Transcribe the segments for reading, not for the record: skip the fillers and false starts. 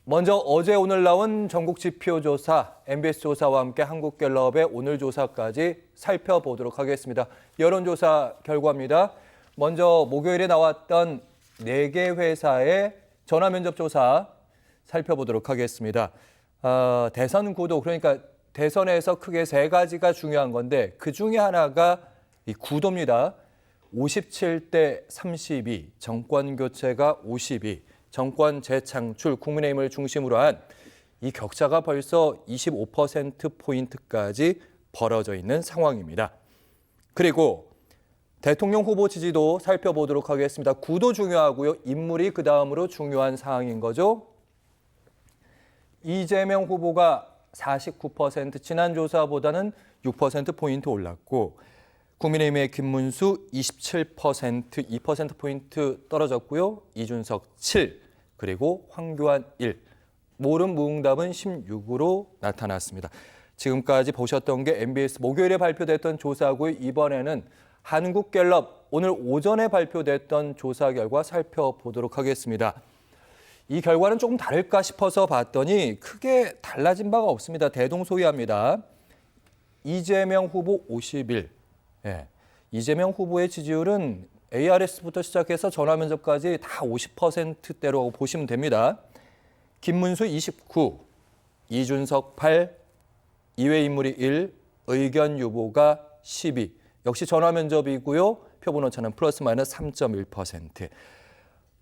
먼저 어제 오늘 나온 전국 지표조사, MBS 조사와 함께 한국갤럽의 오늘 조사까지 살펴보도록 하겠습니다. 여론조사 결과입니다. 먼저 목요일에 나왔던 4개 회사의 전화면접 조사 살펴보도록 하겠습니다. 대선 구도, 그러니까 대선에서 크게 3가지가 중요한 건데 그 중에 하나가 이 구도입니다. 57대 32, 정권 교체가 52, 정권 재창출, 국민의힘을 중심으로 한 이 격차가 벌써 25%포인트까지 벌어져 있는 상황입니다. 그리고 대통령 후보 지지도 살펴보도록 하겠습니다. 구도 중요하고요. 인물이 그 다음으로 중요한 사항인 거죠. 이재명 후보가 49%, 지난 조사보다는 6%포인트 올랐고 국민의힘의 김문수 27%, 2%포인트 떨어졌고요. 이준석 7, 그리고 황교안 1, 모름 무응답은 16으로 나타났습니다. 지금까지 보셨던 게 MBS 목요일에 발표됐던 조사고요. 이번에는 한국갤럽 오늘 오전에 발표됐던 조사 결과 살펴보도록 하겠습니다. 이 결과는 조금 다를까 싶어서 봤더니 크게 달라진 바가 없습니다. 대동소이합니다. 이재명 후보 51. 이재명 후보의 지지율은 ARS부터 시작해서 전화면접까지 다 50%대로 보시면 됩니다. 김문수 29, 이준석 8, 이외 인물이 1, 의견 유보가 12. 역시 전화면접이고요. 표본 오차는 플러스 마이너스 3.1%.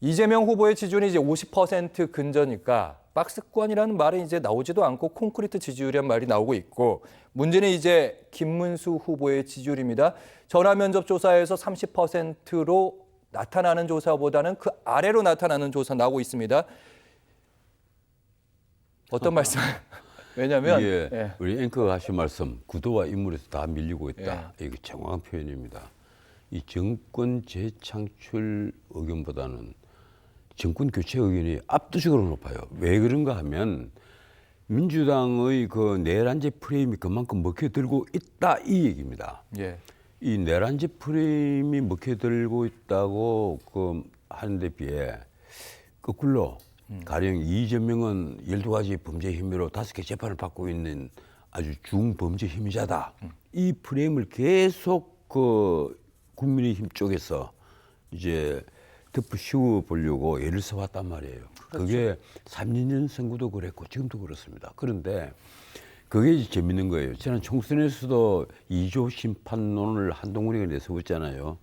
이재명 후보의 지지율이 이제 50% 근저니까 박스권이라는 말이 이제 나오지도 않고 콘크리트 지지율이라는 말이 나오고 있고, 문제는 이제 김문수 후보의 지지율입니다. 전화면접 조사에서 30%로 나타나는 조사보다는 그 아래로 나타나는 조사 나오고 있습니다. 어떤 말씀? 왜냐하면 우리 앵커가 하신 말씀, 구도와 인물에서 다 밀리고 있다. 이게 정확한 표현입니다. 이 정권 재창출 의견보다는 정권 교체 의견이 압도적으로 높아요. 왜 그런가 하면 민주당의 그 내란제 프레임이 그만큼 먹혀들고 있다, 이 얘기입니다. 이 내란제 프레임이 먹혀들고 있다고 하는 데 비해 거꾸로 가령 이재명은 12가지 범죄 혐의로 5개 재판을 받고 있는 아주 중범죄 혐의자다. 이 프레임을 계속 국민의힘 쪽에서 이제 덮어 씌워 보려고 애를 써왔단 말이에요. 그렇죠. 그게 3년 선거도 그랬고 지금도 그렇습니다. 그런데 그게 재밌는 거예요. 지난 총선에서도 2조 심판론을 한동훈이가 내세웠잖아요.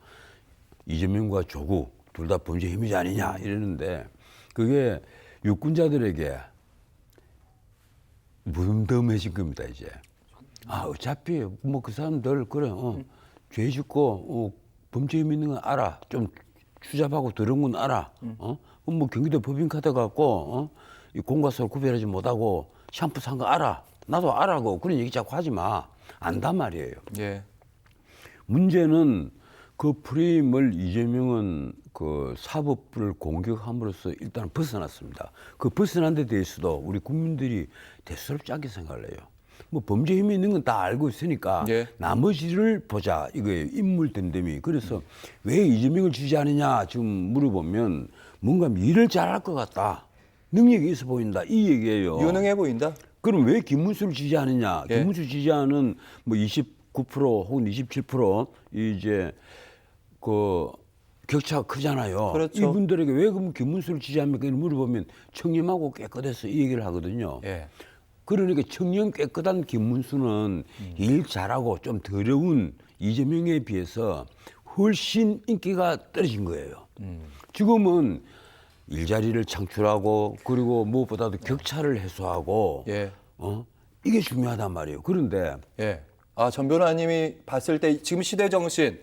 이재명과 조국 둘 다 범죄 혐의자 아니냐 이러는데 그게 유권자들에게 무덤덤해진 겁니다. 이제 어차피 뭐 그 사람들 그래 죄 짓고 범죄 혐의 있는 건 알아. 좀 추잡하고 더러운 건 알아. 뭐 경기도 법인카드 갖고 이 공과사를 구별하지 못하고 샴푸 산 거 알아. 나도 알아고 그런 얘기 자꾸 하지 마. 안단 말이에요. 문제는 그 프레임을 이재명은 그 사법부를 공격함으로써 일단 벗어났습니다. 그 벗어난 데 대해서도 우리 국민들이 대수롭지 않게 생각을 해요. 뭐 범죄 혐의 있는 건 다 알고 있으니까 나머지를 보자 이거예요. 인물 됨됨이. 그래서 왜 이재명을 지지하느냐 지금 물어보면 뭔가 일을 잘할 것 같다. 능력이 있어 보인다. 이 얘기예요. 유능해 보인다. 그럼 왜 김문수를 지지하느냐? 김문수 지지하는 뭐 29% 혹은 27% 이제 그 격차가 크잖아요. 그렇죠. 이분들에게 왜 그럼 김문수를 지지합니까? 물어보면 청렴하고 깨끗해서 이 얘기를 하거든요. 그러니까 청렴 깨끗한 김문수는 일 잘하고 좀 더러운 이재명에 비해서 훨씬 인기가 떨어진 거예요. 지금은 일자리를 창출하고 그리고 무엇보다도 격차를 해소하고 이게 중요하단 말이에요. 그런데 전 변호사님이 봤을 때 지금 시대 정신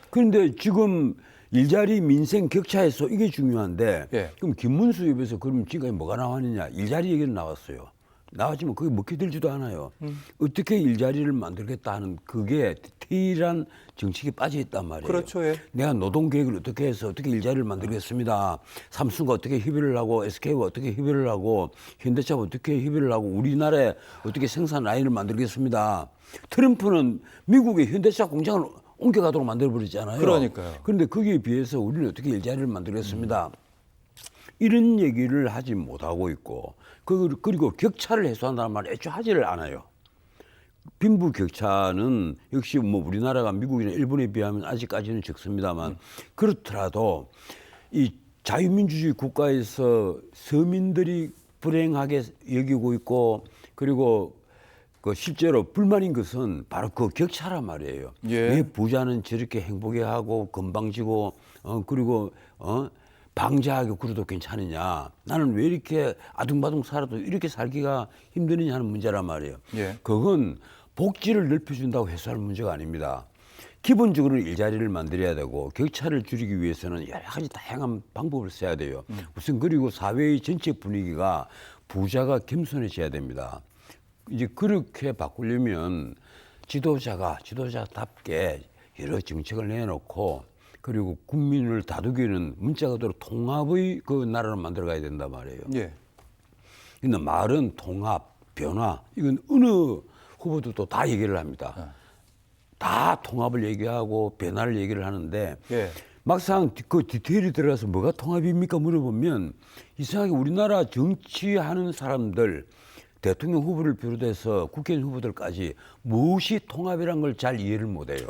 그런데 지금 일자리 민생 격차 해소 이게 중요한데 그럼 김문수 입에서 그럼 지금까지 뭐가 나왔느냐? 일자리 얘기는 나왔어요. 나왔지만 그게 먹혀들지도 않아요. 어떻게 일자리를 만들겠다 하는 그게 디테일한 정책이 빠져 있단 말이에요. 그렇죠. 내가 노동계획을 어떻게 해서 어떻게 일자리를 만들겠습니다. 삼성과 어떻게 협의를 하고 SK와 어떻게 협의를 하고 현대차와 어떻게 협의를 하고 우리나라에 어떻게 생산 라인을 만들겠습니다. 트럼프는 미국의 현대차 공장을 옮겨가도록 만들어버렸잖아요. 그러니까요. 그런데 거기에 비해서 우리는 어떻게 일자리를 만들겠습니다. 이런 얘기를 하지 못하고 있고 그리고 격차를 해소한다는 말을 애초에 하지를 않아요. 빈부 격차는 역시 뭐 우리나라가 미국이나 일본에 비하면 아직까지는 적습니다만 그렇더라도 이 자유민주주의 국가에서 서민들이 불행하게 여기고 있고 그리고 그 실제로 불만인 것은 바로 그 격차란 말이에요. 예. 왜 부자는 저렇게 행복해하고 건방지고 그리고 방자하게 그래도 괜찮으냐. 나는 왜 이렇게 아둥바둥 살아도 이렇게 살기가 힘드느냐 하는 문제란 말이에요. 예. 그건 복지를 넓혀준다고 해소할 문제가 아닙니다. 기본적으로 일자리를 만들어야 되고 격차를 줄이기 위해서는 여러 가지 다양한 방법을 써야 돼요. 우선 그리고 사회의 전체 분위기가 부자가 겸손해져야 됩니다. 이제 그렇게 바꾸려면 지도자답게 여러 정책을 내놓고 그리고 국민을 다독이는 문자 그대로 통합의 그 나라를 만들어가야 된단 말이에요. 예. 근데 말은 통합, 변화 이건 어느 후보들도 다 얘기를 합니다. 다 통합을 얘기하고 변화를 얘기를 하는데 예. 막상 그 디테일이 들어가서 뭐가 통합입니까 물어보면 이상하게 우리나라 정치하는 사람들 대통령 후보를 비롯해서 국회의원 후보들까지 무엇이 통합이란 걸 잘 이해를 못해요.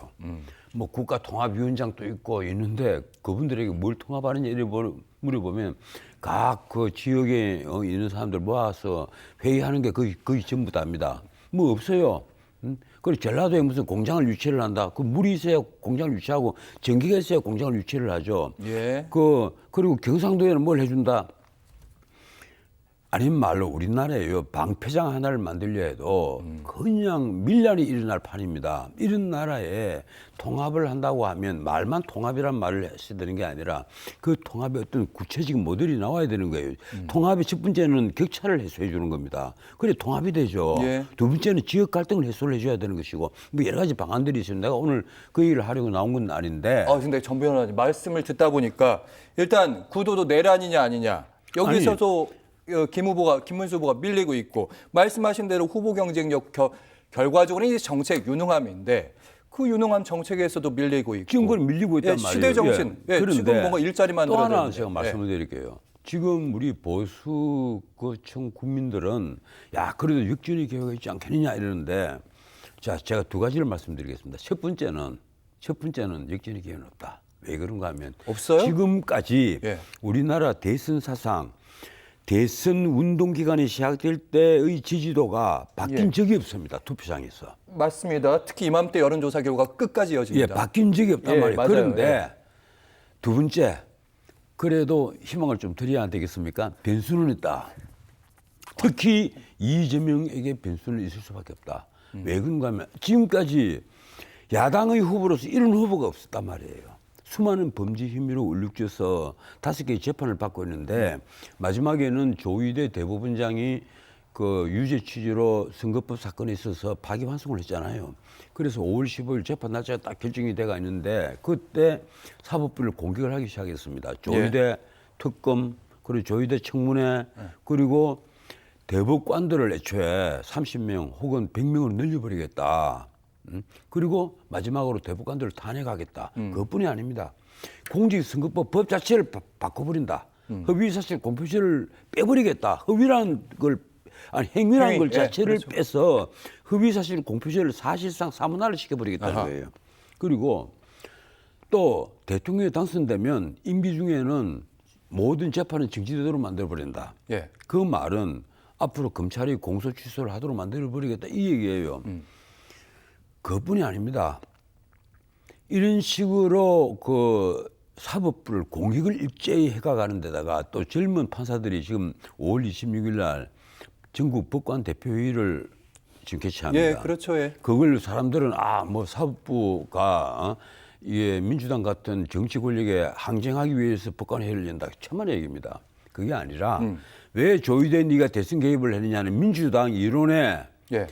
뭐 국가통합위원장도 있고 있는데 그분들에게 뭘 통합하느냐 이렇게 물어보면 각 그 지역에 있는 사람들 모아서 회의하는 게 거의 전부 다입니다. 뭐 없어요. 그리고 전라도에 무슨 공장을 유치를 한다. 그 물이 있어야 공장을 유치하고 전기가 있어야 공장을 유치를 하죠. 예. 그리고 경상도에는 뭘 해준다. 아닌 말로 우리나라에요. 방패장 하나를 만들려 해도 그냥 밀란이 일어날 판입니다. 이런 나라에 통합을 한다고 하면 말만 통합이란 말을 해야 되는 게 아니라 그 통합의 어떤 구체적인 모델이 나와야 되는 거예요. 통합의 첫 번째는 격차를 해소해 주는 겁니다. 그래 통합이 되죠. 예. 두 번째는 지역 갈등을 해소를 해줘야 되는 것이고 뭐 여러 가지 방안들이 있습니다. 내가 오늘 그 얘기를 하려고 나온 건 아닌데. 근데 정 변호사님 말씀을 듣다 보니까 일단 구도도 내란이냐 아니냐 여기서도 김문수 후보가 밀리고 있고 말씀하신 대로 후보 경쟁력 결과적으로 이제 정책 유능함인데 그 유능함 정책에서도 밀리고 있고 지금 그건 밀리고 있단 말이에요. 시대 정신. 지금 뭔가 일자리 또 만들어야 하나 되는데. 제가 말씀을 드릴게요. 지금 우리 보수층 국민들은 야 그래도 역전의 기회가 있지 않겠느냐 이러는데 자 제가 두 가지를 말씀드리겠습니다. 첫 번째는 역전의 기회는 없다. 왜 그런가 하면 없어요? 지금까지 예. 우리나라 대선 사상 대선 운동 기간이 시작될 때의 지지도가 바뀐 예. 적이 없습니다. 투표장에서. 맞습니다. 특히 이맘때 여론조사 결과 끝까지 예, 이어집니다. 바뀐 적이 없단 예, 말이에요. 맞아요. 그런데 예. 두 번째, 그래도 희망을 좀 드려야 안 되겠습니까? 변수는 있다. 특히 이재명에게 변수는 있을 수밖에 없다. 왜 그런가 하면 지금까지 야당의 후보로서 이런 후보가 없었단 말이에요. 수많은 범죄 혐의로 울룩져서 5개의 재판을 받고 있는데 마지막에는 조희대 대법원장이 그 유죄 취지로 선거법 사건에 있어서 파기환송을 했잖아요. 그래서 5월 15일 재판 날짜가 딱 결정이 돼가 있는데 그때 사법부를 공격을 하기 시작했습니다. 조희대 특검 그리고 조희대 청문회 그리고 대법관들을 애초에 30명 혹은 100명으로 늘려버리겠다. 그리고 마지막으로 대법관들을 탄핵하겠다. 그것뿐이 아닙니다. 공직선거법 법 자체를 바꿔버린다. 허위사실 공표시를 빼버리겠다. 허위라는 걸 행위라는 걸 자체를 그렇죠. 빼서 허위사실 공표시를 사실상 사문화를 시켜버리겠다는 거예요. 그리고 또 대통령이 당선되면 임기 중에는 모든 재판은 정지되도록 만들어버린다. 예. 그 말은 앞으로 검찰이 공소 취소를 하도록 만들어버리겠다 이 얘기예요. 그것뿐이 아닙니다. 이런 식으로 그 사법부를 공격을 일제히 해가가는 데다가 또 젊은 판사들이 지금 5월 26일 날 전국 법관 대표회의를 지금 개최합니다. 예, 그렇죠. 예. 그걸 사람들은 뭐 사법부가 이게 민주당 같은 정치 권력에 항쟁하기 위해서 법관회의를 연다. 천만의 얘기입니다. 그게 아니라 왜 조희대 네가 대선 개입을 했느냐는 민주당 이론에 예.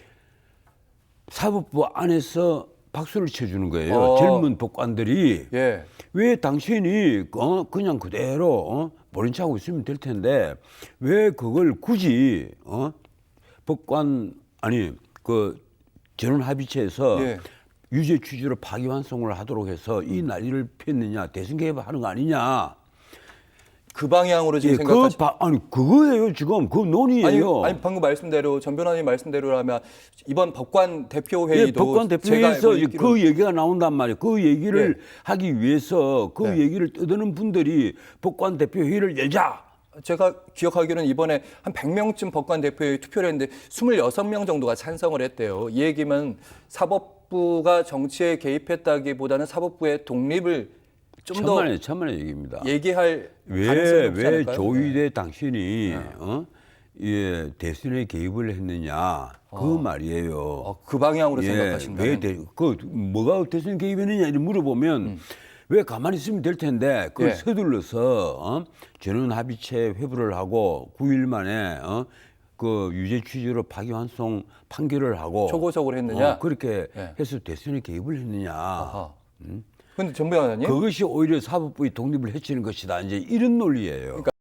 사법부 안에서 박수를 쳐주는 거예요. 젊은 법관들이 예. 왜 당신이 그냥 그대로 모른 척하고 있으면 될 텐데 왜 그걸 굳이 법관 그 전원합의체에서 예. 유죄 취지로 파기환송을 하도록 해서 이 난리를 피웠느냐 대선 개입을 하는 거 아니냐 그 방향으로 지금 예, 생각하시. 아니 그거예요 지금 그 논의예요. 아니 방금 말씀대로 전 변호사님 말씀대로라면 이번 법관 대표 회의도 예, 법관 대표회에서 그 얘기가 나온단 말이에요. 그 얘기를 하기 위해서 그 얘기를 떠드는 분들이 법관 대표회의를 열자. 제가 기억하기로는 이번에 한 100명쯤 법관 대표회의 투표를 했는데 26명 정도가 찬성을 했대요. 이 얘기면 사법부가 정치에 개입했다기보다는 사법부의 독립을 좀 더 천만의 얘기입니다. 얘기할 가능성이 높지 왜 않을까요? 조의대 당신이 예, 대선에 개입을 했느냐 그 말이에요. 그 방향으로 예, 생각하신다면. 뭐가 대선 개입했느냐 이렇게 물어보면 왜 가만히 있으면 될 텐데 그걸 서둘러서 전원 합의체 회부를 하고 9일 만에 그 유죄 취지로 파기환송 판결을 하고 초고속으로 했느냐? 그렇게 해서 대선에 개입을 했느냐. 근데 전 변호사님 그것이 오히려 사법부의 독립을 해치는 것이다. 이제 이런 논리예요. 그러니까